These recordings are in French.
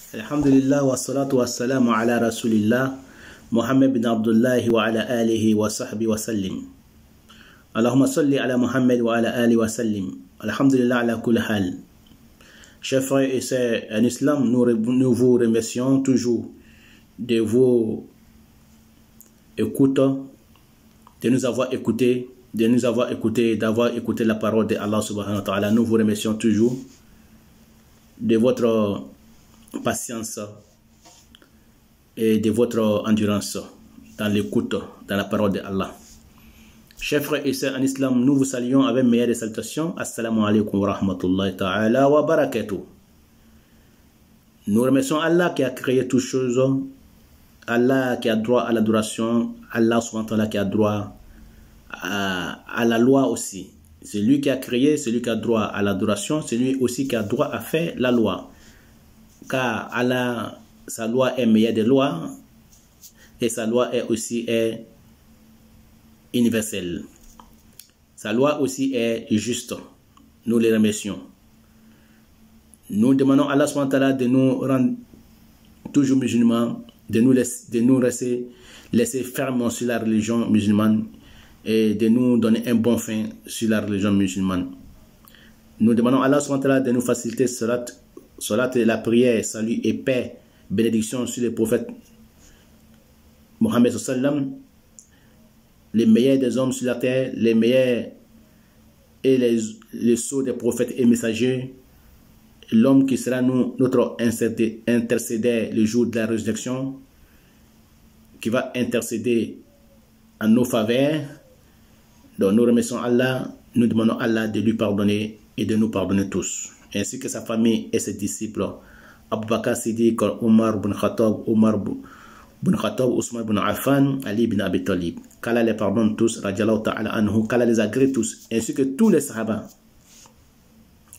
Alhamdulillah wa salatu wa salamu ala rasulillah Muhammad bin Abdullah wa ala alihi wa sahbihi wa sallim. Allahumma salli ala Muhammad wa ala alihi wa sallim. Alhamdulillah ala kulli hal. Chers frères et sœurs en islam, nous vous remercions toujours de vos écoutes, de nous avoir écoutés, d'avoir écouté la parole de Allah subhanahu wa ta'ala. Nous vous remercions toujours de votre patience et de votre endurance dans l'écoute, dans la parole de Allah. Chers frères et sœurs en islam, nous vous saluons avec meilleure des salutations. Assalamu alaikum wa rahmatullahi ta'ala wa barakatuh. Nous remercions Allah qui a créé toutes choses, Allah qui a droit à l'adoration, Allah subhanahu wa ta'ala qui a droit à la loi aussi. C'est lui qui a créé, c'est lui qui a droit à l'adoration, c'est lui aussi qui a droit à faire la loi. Car Allah, sa loi est meilleure des lois et sa loi est aussi universelle. Sa loi aussi est juste. Nous les remercions. Nous demandons à Allah subhanahu wa ta'ala de nous rendre toujours musulmans, de nous laisser fermement sur la religion musulmane et de nous donner un bon fin sur la religion musulmane. Nous demandons à Allah subhanahu wa ta'ala de nous faciliter salat et la prière, salut et paix, bénédiction sur le prophète Mohammed sallam, les meilleurs des hommes sur la terre, les meilleurs et les sceaux des prophètes et messagers, l'homme qui sera notre intercédeur le jour de la résurrection, qui va intercéder en nos faveurs. Donc nous remercions Allah, nous demandons à Allah de lui pardonner et de nous pardonner tous, ainsi que sa famille et ses disciples, Abu Bakr Siddiq, Omar ibn Khattab, Ousmane ibn Affan, Ali ibn Abi Talib. Qu'Allah les pardonne tous, radiallahu ta'ala anhu, qu'Allah les agrée tous, ainsi que tous les sahaba.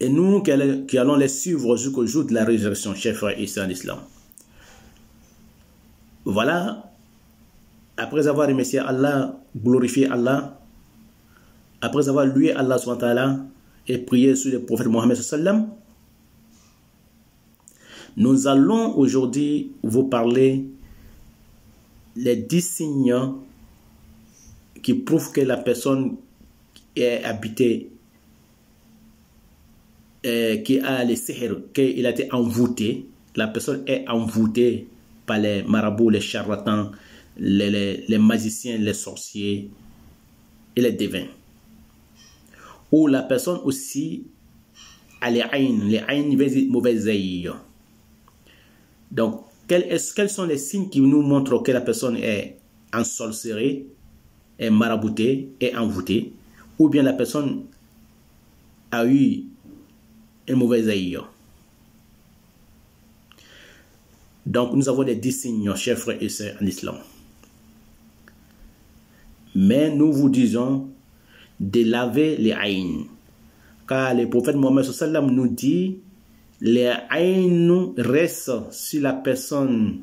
Et nous qui allons les suivre jusqu'au jour de la résurrection, chers frères et sœurs en islam. Voilà, après avoir remercié Allah, glorifié Allah, après avoir loué Allah subhanahu wa ta'ala et prié sur le prophète Mohammed sallam, nous allons aujourd'hui vous parler les 10 signes qui prouvent que la personne est habitée, qui a les sihr, qu'il a été envoûté. La personne est envoûtée par les marabouts, les charlatans, les magiciens, les sorciers et les devins. Ou la personne aussi a les aïn mauvais œil. Donc, quels sont les signes qui nous montrent que la personne est ensorcelée, est maraboutée, est envoûtée, ou bien la personne a eu un mauvais œil. Donc, nous avons les 10 signes, chers frères et sœurs en islam. Mais nous vous disons de laver les aïns. Car le prophète Mohammed sallam nous dit, les aïns restent sur la personne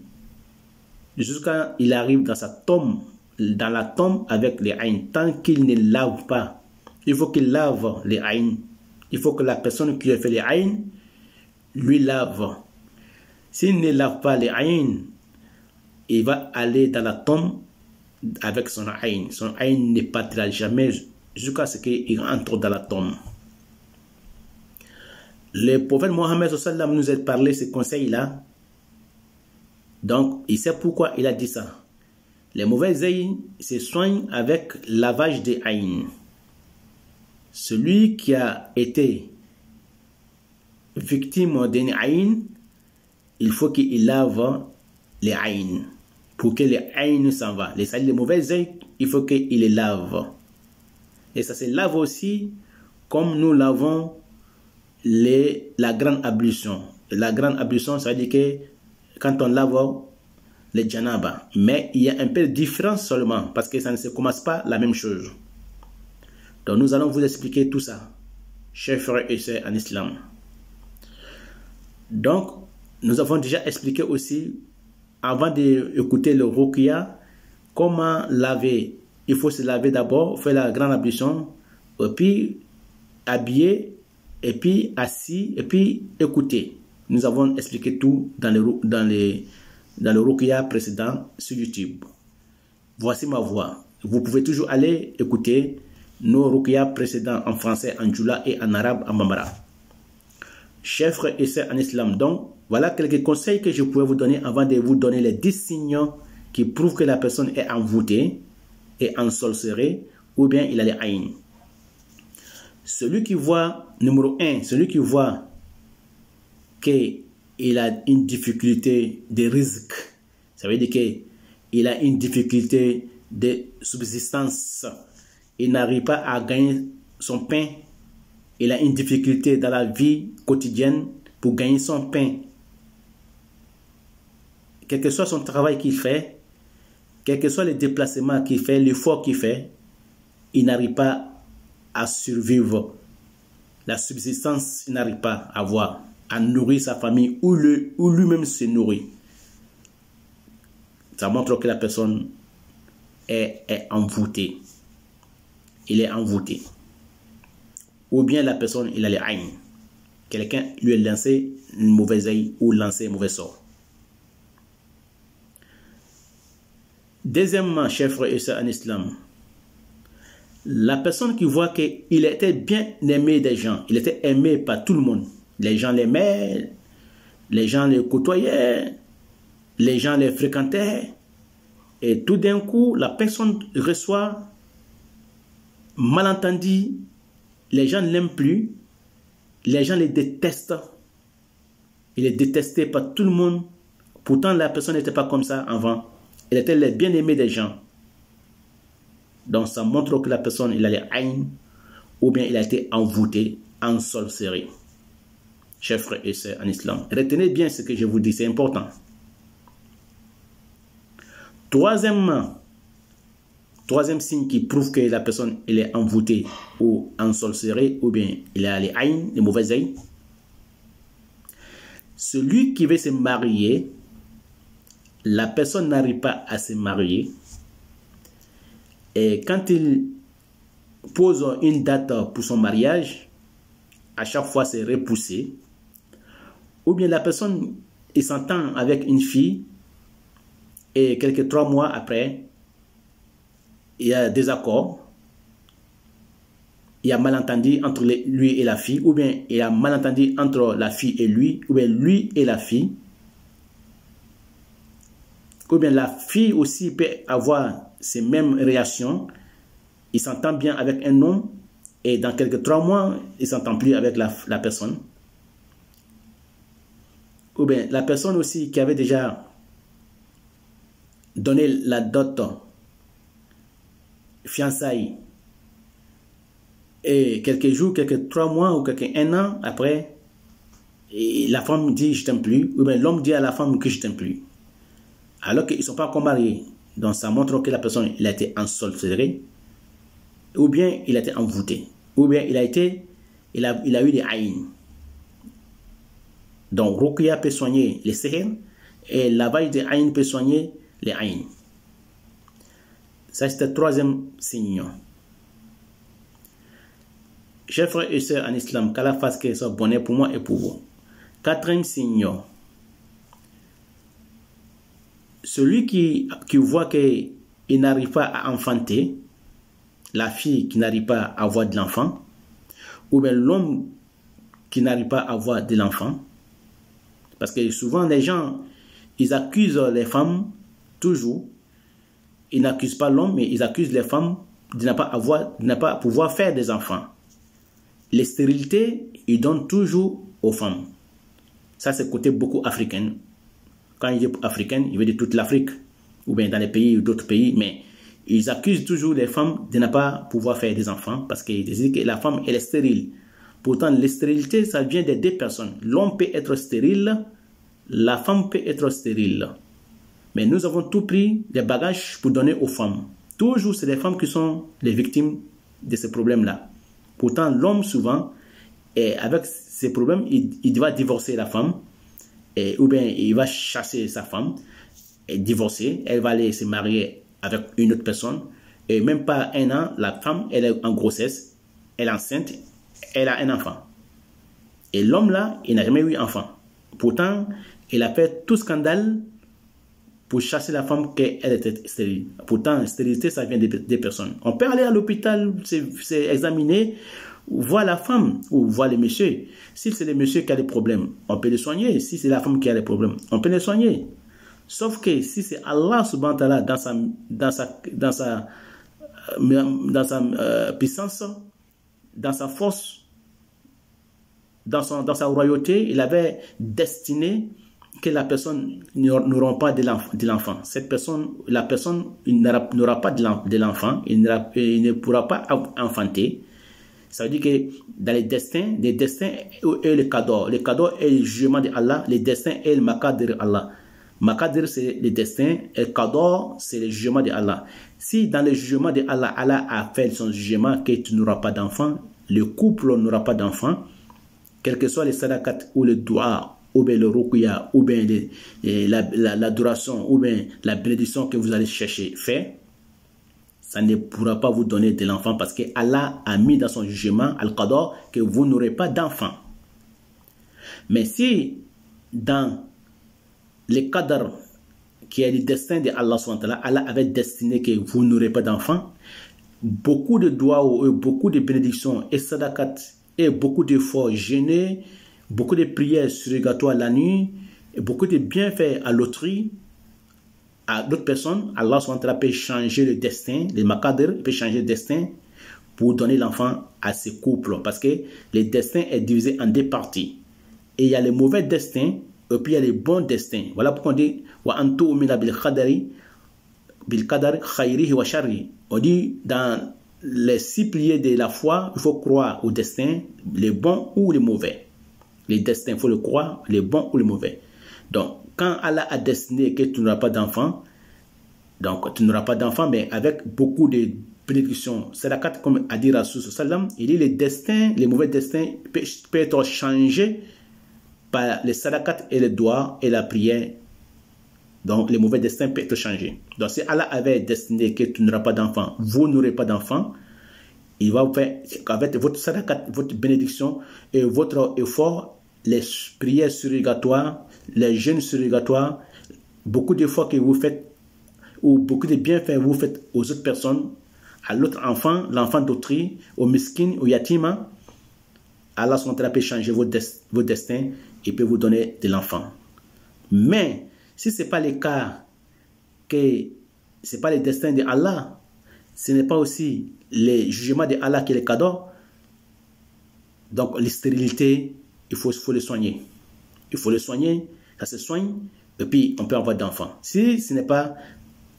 jusqu'à il arrive dans sa tombe, dans la tombe avec les aïns. Tant qu'il ne lave pas, il faut qu'il lave les aïns. Il faut que la personne qui a fait les aïns lui lave. S'il ne lave pas les aïns, il va aller dans la tombe avec son aïn. Son aïn ne partira jamais jusqu'à ce qu'il entre dans la tombe. Le prophète Mohammed sallam nous a parlé ces conseils-là. Donc, il sait pourquoi il a dit ça. Les mauvais œils se soignent avec lavage des aïn. Celui qui a été victime d'un aïn, il faut qu'il lave les aïn pour que les aïn s'en va. Les mauvais œils, il faut qu'il les lave. Et ça se lave aussi comme nous lavons la grande ablution. La grande ablution, ça veut dire que quand on lave les janaba, mais il y a un peu de différence seulement parce que ça ne se commence pas la même chose. Donc nous allons vous expliquer tout ça, chers frères et sœurs en islam. Donc, nous avons déjà expliqué aussi, avant d'écouter le ruqya, comment laver. Il faut se laver d'abord, faire la grande ablution, et puis habiller, et puis assis, et puis écouter. Nous avons expliqué tout dans le Ruqya précédent sur YouTube. Voici ma voix. Vous pouvez toujours aller écouter nos Ruqya précédents en français, en djoula et en arabe, en bambara. Chers frères et sœurs en islam, donc, voilà quelques conseils que je pourrais vous donner avant de vous donner les 10 signes qui prouvent que la personne est envoûtée et ensorcelée ou bien il a les aïn. Celui qui voit, numéro 1, celui qui voit qu'il a une difficulté de risque, ça veut dire qu'il a une difficulté de subsistance, il n'arrive pas à gagner son pain, il a une difficulté dans la vie quotidienne pour gagner son pain. Quel que soit son travail qu'il fait, quel que soit les déplacements qu'il fait, l'effort qu'il fait, il n'arrive pas à survivre. La subsistance, il n'arrive pas à avoir, à nourrir sa famille ou lui-même se nourrit. Ça montre que la personne est envoûtée. Il est envoûté. Ou bien la personne, il a les aïn. Quelqu'un lui a lancé une mauvaise œil ou lancé un mauvais sort. Deuxièmement, chers frères et sœurs en islam, la personne qui voit qu'il était bien aimé des gens, il était aimé par tout le monde. Les gens l'aimaient, les gens le côtoyaient, les gens le fréquentaient. Et tout d'un coup, la personne reçoit malentendu, les gens ne l'aiment plus, les gens le détestent. Il est détesté par tout le monde. Pourtant, la personne n'était pas comme ça avant. Il était le bien-aimé des gens. Donc, ça montre que la personne, il a les haines ou bien il a été envoûté, ensorcelé. Chers frères et sœurs en islam, retenez bien ce que je vous dis, c'est important. Troisièmement, troisième signe qui prouve que la personne elle est envoûtée ou ensorcelée ou bien il a les haines, les mauvaises œils. Celui qui veut se marier, la personne n'arrive pas à se marier. Et quand il pose une date pour son mariage, à chaque fois c'est repoussé. Ou bien la personne il s'entend avec une fille et quelques 3 mois après, il y a des accords, il y a malentendu entre lui et la fille, ou bien il y a malentendu entre la fille et lui, ou bien lui et la fille. Ou bien la fille aussi peut avoir ces mêmes réactions. Il s'entend bien avec un homme et dans quelques 3 mois, il ne s'entend plus avec la personne. Ou bien la personne aussi qui avait déjà donné la dot fiançailles et quelques jours, quelques 3 mois ou quelques 1 an après, et la femme dit je t'aime plus, ou bien l'homme dit à la femme que je t'aime plus. Alors qu'ils ne sont pas encore mariés. Donc ça montre que la personne il a été ensorcelée, ou bien il a été envoûté, ou bien il a eu des haïns. Donc Ruqya peut soigner les sihr et lavage des haïns peut soigner les haïns. Ça c'est le troisième signe. Chers frères et sœurs en islam, qu'Allah fasse que ce soit bonheur pour moi et pour vous. Quatrième signe. Celui qui voit qu'il n'arrive pas à enfanter, la fille qui n'arrive pas à avoir de l'enfant, ou bien l'homme qui n'arrive pas à avoir de l'enfant, parce que souvent les gens, ils accusent les femmes, toujours, ils n'accusent pas l'homme, mais ils accusent les femmes de ne pas pouvoir faire des enfants. Les stérilités, ils donnent toujours aux femmes. Ça, c'est côté beaucoup africain. Quand il dit africaine, il veut dire toute l'Afrique, ou bien dans les pays ou d'autres pays, mais ils accusent toujours les femmes de ne pas pouvoir faire des enfants, parce qu'ils disent que la femme, elle est stérile. Pourtant, la stérilité, ça vient des 2 personnes. L'homme peut être stérile, la femme peut être stérile. Mais nous avons tout pris des bagages pour donner aux femmes. Toujours, c'est les femmes qui sont les victimes de ces problèmes-là. Pourtant, l'homme, souvent, avec ces problèmes, il va divorcer la femme, ou bien il va chasser sa femme, et divorcer, elle va aller se marier avec une autre personne, et même pas 1 an, la femme, elle est en grossesse, elle est enceinte, elle a un enfant. Et l'homme là, il n'a jamais eu enfant. Pourtant, il a fait tout scandale pour chasser la femme qu'elle était stérile. Pourtant, stérilité, ça vient des personnes. On peut aller à l'hôpital, s'examiner, voir la femme ou voir le monsieur. Si c'est le monsieur qui a des problèmes, on peut le soigner. Si c'est la femme qui a des problèmes, on peut le soigner. Sauf que si c'est Allah subhanahu wa ta'ala dans sa puissance, dans sa force, dans sa royauté, il avait destiné que la personne n'aura pas de l'enfant. La personne n'aura pas de l'enfant, il ne pourra pas enfanter. Ça veut dire que dans les destins est le cadeau. Le cadeau est le jugement de Allah, le destin est le maqadir Allah. Maqadir, c'est le destin, et le cadeau, c'est le jugement de Allah. Si dans le jugement de Allah, Allah a fait son jugement que tu n'auras pas d'enfant, le couple n'aura pas d'enfant, quel que soit les sadaqat ou le dua, ou bien le ruqya, ou bien l'adoration, ou bien la bénédiction que vous allez chercher faire, ça ne pourra pas vous donner de l'enfant parce que Allah a mis dans son jugement, al-qadar, que vous n'aurez pas d'enfant. Mais si dans le qadar qui est le destin de Allah, Allah avait destiné que vous n'aurez pas d'enfant, beaucoup de doigts, beaucoup de bénédictions et sadaqat et beaucoup d'efforts gênés, beaucoup de prières surrogatoires la nuit, et beaucoup de bienfaits à l'autrui, à d'autres personnes, Allah peut changer le destin, le maqadir peut changer le destin pour donner l'enfant à ces couples. Parce que le destin est divisé en deux parties. Et il y a les mauvais destins, et puis il y a les bons destins. Voilà pourquoi on dit wa antu umina bil qadar khayrihi wa sharrihi. On dit dans les 6 piliers de la foi, il faut croire au destin, les bons ou les mauvais. Les destins, il faut le croire, les bons ou les mauvais. Donc, quand Allah a destiné que tu n'auras pas d'enfant, donc tu n'auras pas d'enfant, mais avec beaucoup de bénédictions, sadaqat, comme a dit Rasul sallam, il dit les destins, les mauvais destins peuvent être changés par les sadaqat et les doigts et la prière. Donc, les mauvais destins peuvent être changés. Donc, si Allah avait destiné que tu n'auras pas d'enfant, vous n'aurez pas d'enfant, il va faire, avec votre sadaqat, votre bénédiction et votre effort, les prières surrogatoires, les jeûnes surrogatoires, beaucoup d'efforts que vous faites, ou beaucoup de bienfaits que vous faites aux autres personnes, à l'autre enfant, l'enfant d'autrui, au miskin, au yatima, Allah peut changer vos destins et peut vous donner de l'enfant. Mais, si ce n'est pas le cas, que ce n'est pas le destin de Allah, ce n'est pas aussi le jugement de Allah qui est le cadeau, donc la stérilité, il faut le soigner. Il faut le soigner, ça se soigne, et puis on peut avoir d'enfants. Si ce n'est pas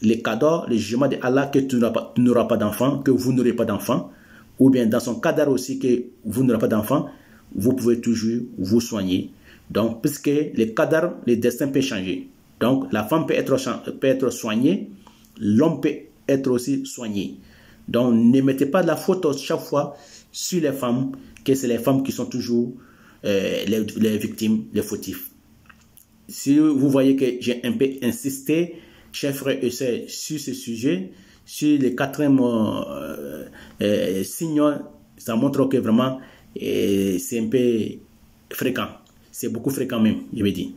le cadeau, le jugement de Allah que tu n'auras pas d'enfant, que vous n'aurez pas d'enfant, ou bien dans son cadre aussi que vous n'aurez pas d'enfant, vous pouvez toujours vous soigner. Donc, puisque le cadre, le destin peut changer. Donc, la femme peut être soignée, l'homme peut être aussi soigné. Donc, ne mettez pas de la faute chaque fois sur les femmes, que c'est les femmes qui sont toujours les victimes, les fautifs. Si vous voyez que j'ai un peu insisté, chers frères et sœurs, sur ce sujet, sur les 4e signaux, ça montre que vraiment c'est un peu fréquent. C'est beaucoup fréquent même, je vais dire.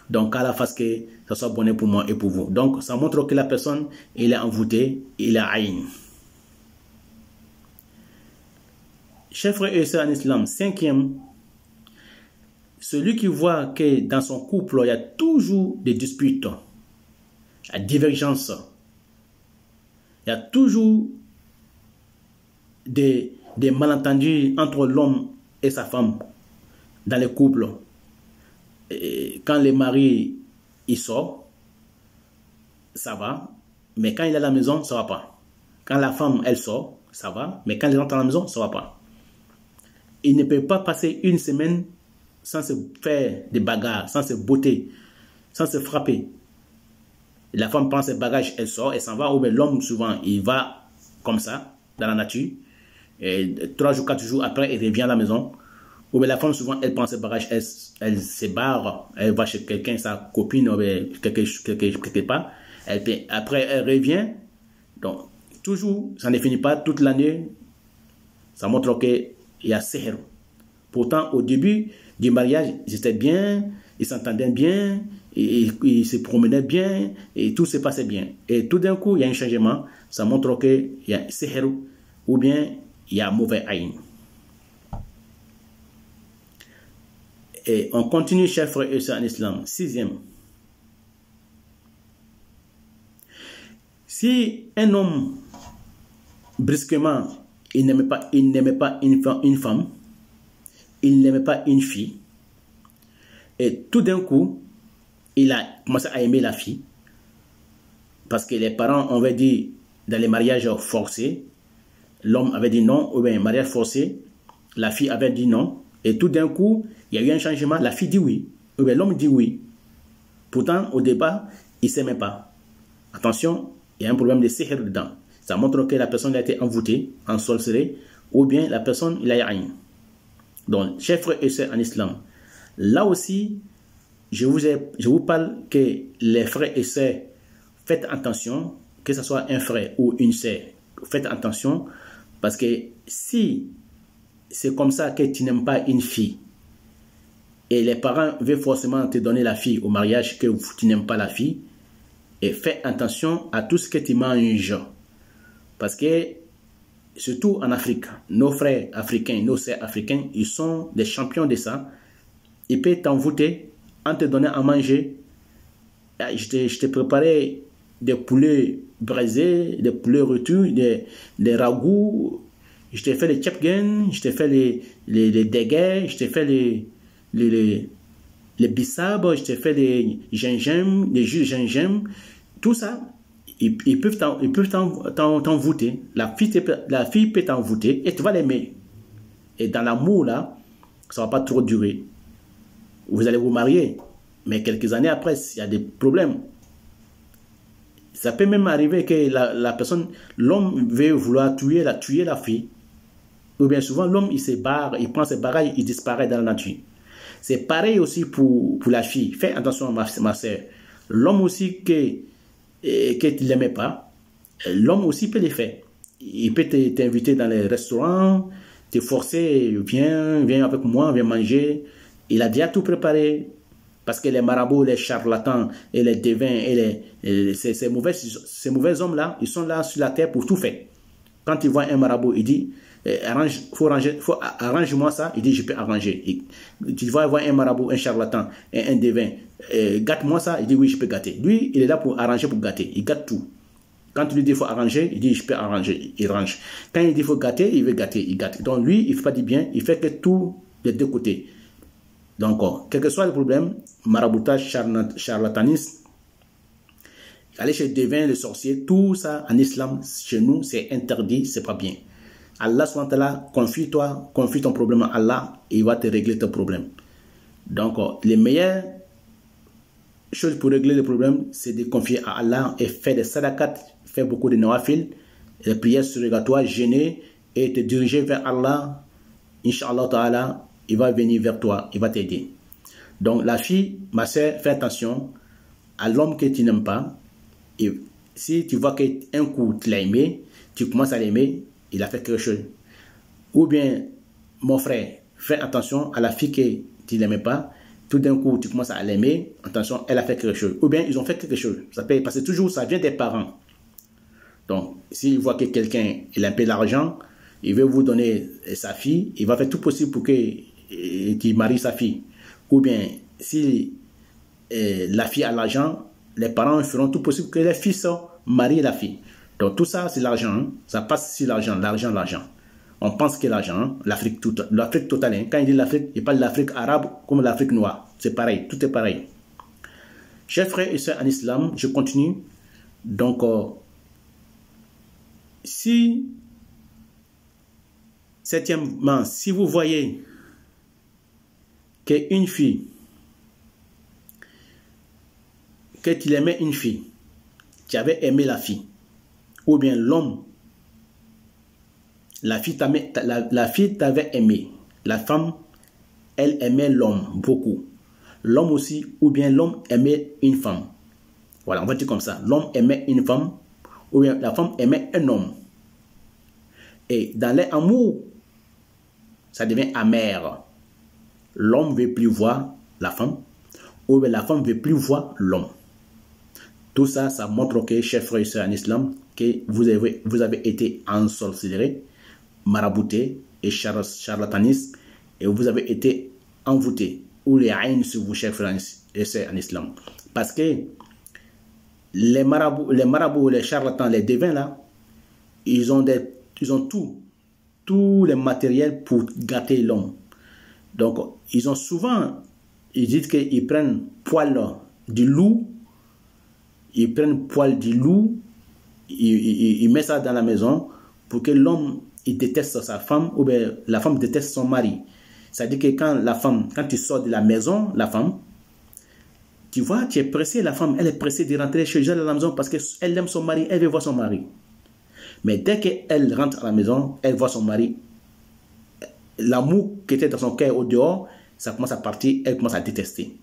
Donc, à la face que ça soit bon pour moi et pour vous. Donc, ça montre que la personne, elle est envoûtée, elle a aïn. Chers frères et sœurs en islam, 5e, celui qui voit que dans son couple, il y a toujours des disputes, la divergence, il y a toujours des malentendus entre l'homme et sa femme dans le couple. Et quand le mari il sort, ça va, mais quand il est à la maison, ça va pas. Quand la femme elle sort, ça va, mais quand elle rentre à la maison, ça va pas. Il ne peut pas passer une semaine sans se faire des bagarres, sans se botter, sans se frapper. La femme prend ses bagages, elle sort, elle s'en va, ou bien l'homme souvent il va comme ça dans la nature, et 3 jours, 4 jours après, il revient à la maison. Ou bien la femme, souvent, elle prend ses bagages, elle se barre, elle va chez quelqu'un, sa copine, ou quelque part. Après, elle revient. Donc, toujours, ça ne finit pas toute l'année. Ça montre qu'il y a sihr. Pourtant, au début du mariage, ils étaient bien, ils s'entendaient bien, ils se promenaient bien, et tout se passait bien. Et tout d'un coup, il y a un changement, ça montre qu'il y a sihr ou bien il y a mauvais aïn. Et on continue, chers frères et sœurs en islam. 6e. Si un homme, brusquement, il n'aimait pas une femme, il n'aimait pas une fille, et tout d'un coup, il a commencé à aimer la fille, parce que les parents avaient dit, dans les mariages forcés, l'homme avait dit non, ou bien mariage forcé, la fille avait dit non, et tout d'un coup, il y a eu un changement, la fille dit oui, ou bien l'homme dit oui. Pourtant, au départ, il ne s'aimait pas. Attention, il y a un problème de sihr dedans. Ça montre que la personne a été envoûtée, en sorcellerie, ou bien la personne, il a rien. Donc, chers frères et sœurs en islam, là aussi, je vous parle que les frères et sœurs, faites attention, que ce soit un frère ou une sœur, faites attention, parce que si c'est comme ça que tu n'aimes pas une fille, et les parents veulent forcément te donner la fille au mariage, que tu n'aimes pas la fille, et fais attention à tout ce que tu manges. Parce que, surtout en Afrique, nos frères africains, nos sœurs africains, ils sont des champions de ça. Ils peuvent t'envoûter en te donnant à manger. Je t'ai préparé des poulets braisés, des poulets rôtis, des ragoûts. Je t'ai fait les tchepgen, je t'ai fait les déguets, je t'ai fait les bissabs, je t'ai fait les gingembre, les jus de gingembre. Tout ça, ils peuvent t'envoûter. La fille peut t'envoûter et tu vas l'aimer. Et dans l'amour, là, ça ne va pas trop durer. Vous allez vous marier, mais quelques années après, il y a des problèmes. Ça peut même arriver que la personne, l'homme veut vouloir tuer la fille. Ou bien souvent, l'homme, il se barre, il prend ses bagages, il disparaît dans la nature. C'est pareil aussi pour la fille. Fais attention, ma soeur. L'homme aussi que tu ne l'aimais pas, l'homme aussi peut les faire. Il peut t'inviter dans les restaurants, te forcer, viens avec moi, viens manger. Il a déjà tout préparé. Parce que les marabouts, les charlatans et les devins et ces mauvais hommes-là, ils sont là sur la terre pour tout faire. Quand il voit un marabout, il dit, arrange-moi ça, il dit, je peux arranger. Tu vas voir un marabout, un charlatan, un devin, gâte-moi ça, il dit, oui, je peux gâter. Lui, il est là pour arranger, pour gâter. Il gâte tout. Quand tu lui dis qu'il faut arranger, il dit, je peux arranger, il range. Quand il dit qu'il faut gâter, il veut gâter, il gâte. Donc lui, il ne fait pas du bien, il fait que tout des deux côtés. Donc, quel que soit le problème, maraboutage, charlatanisme, aller chez le devin, le sorcier, tout ça en islam, chez nous, c'est interdit, c'est pas bien. Allah SWT, confie-toi, confie ton problème à Allah, et il va te régler ton problème. Donc, les meilleures choses pour régler le problème, c'est de confier à Allah et faire des sadaqat, faire beaucoup de nawafil, des prières surrogatoires, jeûner et te diriger vers Allah. Inch'Allah ta'ala, il va venir vers toi, il va t'aider. Donc, la fille, ma soeur, fais attention à l'homme que tu n'aimes pas. Et si tu vois qu'un coup tu l'as aimé, tu commences à l'aimer, il a fait quelque chose. Ou bien, mon frère, fais attention à la fille que tu n'aimais pas, tout d'un coup tu commences à l'aimer, attention, elle a fait quelque chose. Ou bien, ils ont fait quelque chose. Ça peut passer toujours, ça vient des parents. Donc, s'il voit que quelqu'un il a un peu d'argent, il veut vous donner sa fille, il va faire tout possible pour qu'il marie sa fille. Ou bien, si la fille a l'argent, les parents feront tout possible que les fils marient la fille. Donc tout ça, c'est l'argent. Hein? Ça passe sur l'argent, l'argent. On pense que l'argent, hein? l'Afrique totale. Hein? Quand il dit l'Afrique, il parle de l'Afrique arabe comme l'Afrique noire. C'est pareil, tout est pareil. Chers frères et sœurs en islam, je continue. Donc, septièmement, si vous voyez qu'une fille, que tu aimais une fille, tu avais aimé la fille, ou bien l'homme, la fille t'avait aimé, la femme, elle aimait l'homme beaucoup, l'homme aussi, ou bien l'homme aimait une femme. Voilà, on va dire comme ça, l'homme aimait une femme, ou bien la femme aimait un homme. Et dans l'amour, ça devient amer. L'homme ne veut plus voir la femme, ou bien la femme ne veut plus voir l'homme. Tout ça, ça montre que, chers frères et sœurs en islam, que vous avez été ensorcelés, maraboutés et charlatanistes, et vous avez été envoûtés, ou les haines sur vous, chers frères et sœurs en islam. Parce que les marabouts, les charlatans, les devins là, ils ont tous les matériels pour gâter l'homme. Donc, ils ont souvent, ils disent qu'ils prennent poil du loup, ils mettent ça dans la maison pour que l'homme, il déteste sa femme, ou bien la femme déteste son mari. C'est-à-dire que quand tu sors de la maison, la femme, tu vois, tu es pressé, la femme, elle est pressée de rentrer chez elle à la maison parce qu'elle aime son mari, elle veut voir son mari. Mais dès qu'elle rentre à la maison, elle voit son mari, l'amour qui était dans son cœur au dehors, ça commence à partir, elle commence à détester.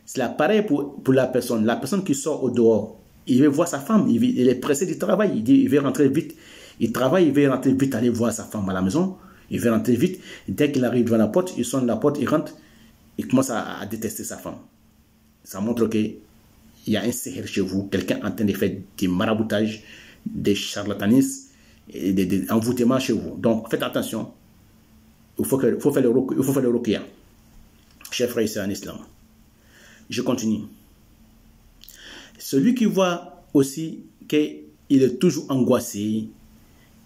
C'est pareil pour la personne. La personne qui sort au dehors, il veut voir sa femme, il est pressé du travail, il veut rentrer vite. Il travaille, il veut rentrer vite, aller voir sa femme à la maison, il veut rentrer vite. Et dès qu'il arrive devant la porte, il sonne la porte, il rentre, il commence à détester sa femme. Ça montre qu'il y a un sihr chez vous, quelqu'un en train de faire des maraboutages, des charlatanismes et des envoûtements chez vous. Donc faites attention. Il faut faire le ruqya. Chers frères et sœurs en islam. Je continue. Celui qui voit aussi qu'il est toujours angoissé,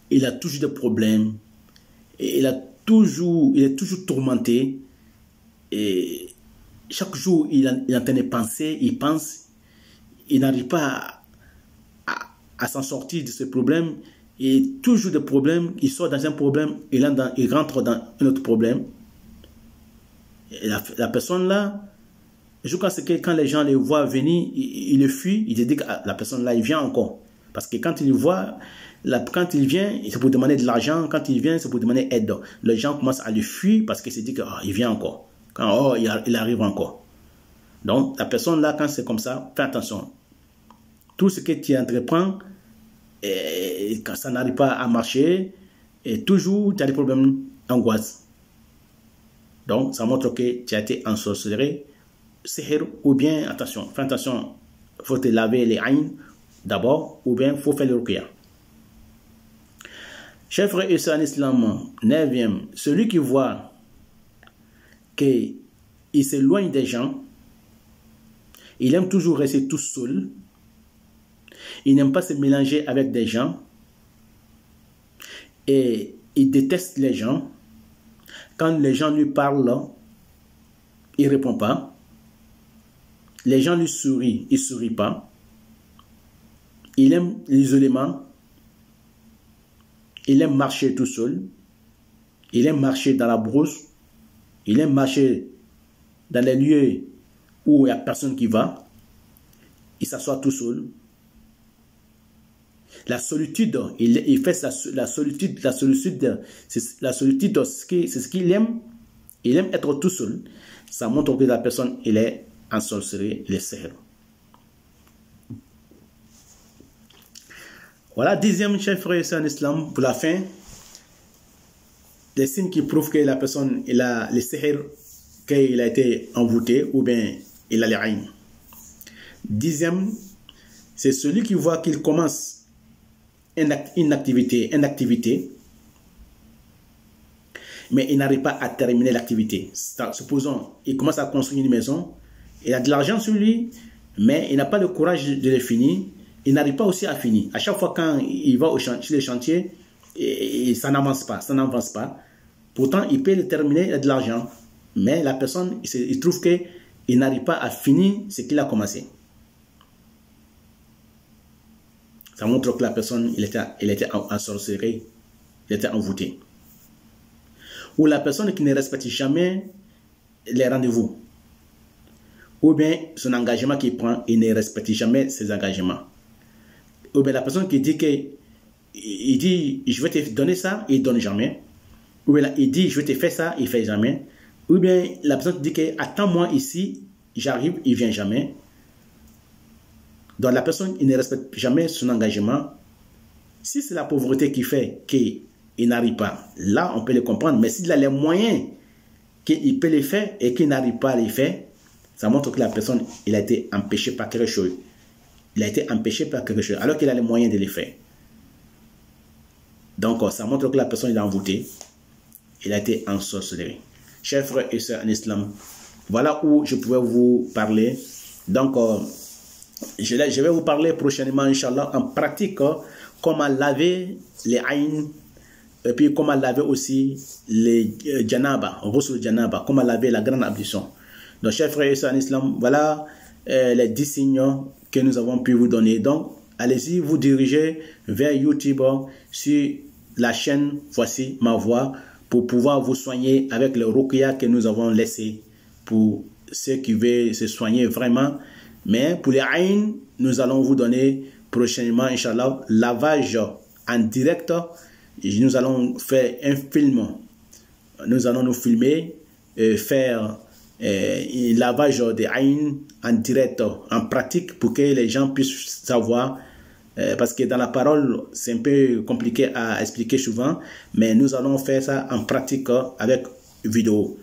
il a toujours des problèmes, et il est toujours tourmenté, et chaque jour il est en train de penser, il pense, il n'arrive pas à s'en sortir de ce problème, et toujours des problèmes, il sort dans un problème, il rentre dans un autre problème. Et la personne là, je crois que quand les gens les voient venir, ils le fuient, ils se disent que la personne là, il vient encore. Parce que quand il voit, quand il vient, c'est pour demander de l'argent, quand il vient, c'est pour demander aide. Les gens commencent à le fuir parce qu'ils se disent qu'il vient encore. Il arrive encore. Donc, la personne là, quand c'est comme ça, fais attention. Tout ce que tu entreprends, et quand ça n'arrive pas à marcher, et toujours tu as des problèmes d'angoisse. Donc, ça montre que tu as été ensorcelé, sihr, ou bien, attention, fais attention, il faut te laver les aïns d'abord, ou bien il faut faire le ruqya. Chers frères et sœurs en islam, 9e, celui qui voit qu'il s'éloigne des gens, il aime toujours rester tout seul, il n'aime pas se mélanger avec des gens, et il déteste les gens. Quand les gens lui parlent, il ne répond pas. Les gens lui sourient, il ne sourit pas. Il aime l'isolement. Il aime marcher tout seul. Il aime marcher dans la brousse. Il aime marcher dans les lieux où il n'y a personne qui va. Il s'assoit tout seul. La solitude, il fait la solitude, c'est ce qu'il aime. Il aime être tout seul. Ça montre que la personne, il est ensorcelé, il est sihr. Voilà, 10e, chers frères et sœurs en islam, pour la fin. Des signes qui prouvent que la personne, il a le sihr, qu'il a été envoûté, ou bien il a les aïns. 10e, c'est celui qui voit qu'il commence une activité, mais il n'arrive pas à terminer l'activité. Supposons, il commence à construire une maison, il a de l'argent sur lui, mais il n'a pas le courage de le finir, il n'arrive pas aussi à finir. À chaque fois quand il va sur le chantier, ça n'avance pas, Pourtant, il peut le terminer, il a de l'argent, mais la personne, il trouve qu'il n'arrive pas à finir ce qu'il a commencé. Ça montre que la personne, il était ensorcelé, il était envoûté. Ou la personne qui ne respecte jamais les rendez-vous. Ou bien son engagement qu'il prend, il ne respecte jamais ses engagements. Ou bien la personne qui dit il dit, je vais te donner ça, il ne donne jamais. Ou bien il dit, je vais te faire ça, il ne fait jamais. Ou bien la personne qui dit attends-moi ici, j'arrive, il ne vient jamais. Donc la personne, il ne respecte jamais son engagement. Si c'est la pauvreté qui fait qu'il n'arrive pas, là on peut le comprendre. Mais s'il a les moyens qu'il peut les faire et qu'il n'arrive pas à les faire, Ça montre que la personne, il a été empêché par quelque chose. Il a été empêché par quelque chose, alors qu'il a les moyens de les faire. Donc, ça montre que la personne est envoûtée. Il a été ensorcelé. Chers frères et sœurs en islam, voilà où je pouvais vous parler. Donc, je vais vous parler prochainement, Inch'Allah, en pratique, comment laver les aïns, et puis comment laver aussi les janaba, ghusl janaba, comment laver la grande ablution. Donc, chers frères et sœurs en islam, voilà les 10 signes que nous avons pu vous donner. Donc, allez-y, vous dirigez vers YouTube sur la chaîne Voici ma voix pour pouvoir vous soigner avec le ruqya que nous avons laissé pour ceux qui veulent se soigner vraiment. Mais pour les aïns, nous allons vous donner prochainement, Inch'Allah, lavage en direct. Nous allons faire un film. Nous allons nous filmer et faire un lavage des aïns en direct, en pratique, pour que les gens puissent savoir. Parce que dans la parole, c'est un peu compliqué à expliquer souvent, mais nous allons faire ça en pratique avec vidéo.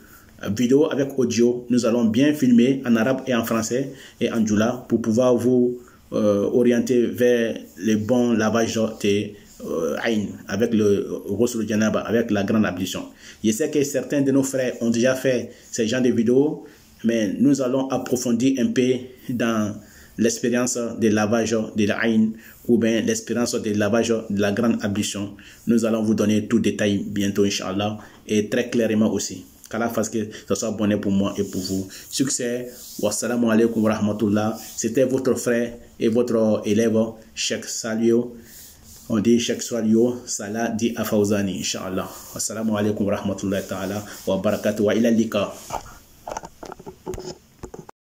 Vidéo avec audio, nous allons bien filmer en arabe et en français et en djoula pour pouvoir vous orienter vers le bon lavage des aïn avec le ghusl janaba, avec la grande ablution. Je sais que certains de nos frères ont déjà fait ce genre de vidéos, mais nous allons approfondir un peu dans l'expérience de lavage de l'Aïn ou bien l'expérience de lavage de la grande ablution. Nous allons vous donner tout détail bientôt, Inch'Allah, et très clairement aussi. Qu'Allah fasse que ce soit bonheur pour moi et pour vous. Succès. Wassalamu alaikum wa rahmatullah. C'était votre frère et votre élève, Cheikh Salio. On dit Cheikh Salio Salah di Afawzani, Inch'Allah. Wassalamu alaikum wa rahmatullah ta'ala wa barakatuh wa ila lika.